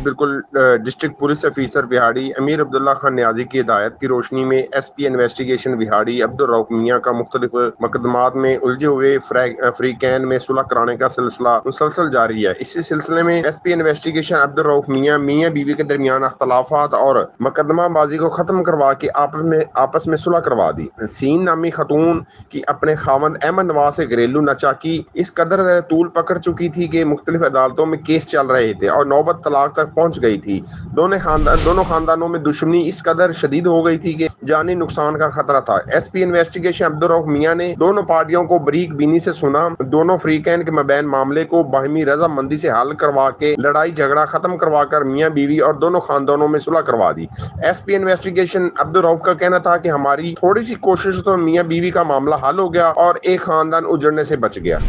बिल्कुल district police officer Vehari अमीर अब्दुल्ला खान न्याजी की हिदायत की रोशनी में SP इन्वेस्टिगेशन विहाड़ी अब्दुल रऊफ मियाँ का मुख्तलिफ मुकदमात में उलझे हुए फ्रीकैन में सुलह कराने का सिलसिला मुसलसल जारी है। इसी सिलसिले में SP इन्वेस्टिगेशन अब्दुल रऊफ मियाँ बीवी के दरमियान अख्तलाफात और मुकदमाबाजी को खत्म करवा के आपस में सुलह करवा दी। सीन नामी खतून की अपने खावंद अहमद नवाज से घरेलू नचाकी इस कदर तूल पकड़ चुकी थी कि मुख्तलिफ अदालतों में केस चल रहे थे और नौबत तलाक तक पहुंच गई थी। दोनों खानदानों में दुश्मनी इस कदर शदीद हो गई थी कि जानी नुकसान का खतरा था। SP इन्वेस्टिगेशन अब्दुल रऊफ मियाँ ने दोनों पार्टियों को बरीक बीनी से सुना, दोनों फ्रीकैन के मबैन मामले को बाहिमी रजामंदी से हल करवा के लड़ाई झगड़ा खत्म करवा कर मियाँ बीवी और दोनों खानदानों में सुलह करवा दी। SP इन्वेस्टिगेशन अब्दुल रऊफ का कहना था कि हमारी थोड़ी सी कोशिश तो मियाँ बीवी का मामला हल हो गया और एक खानदान उजड़ने से बच गया।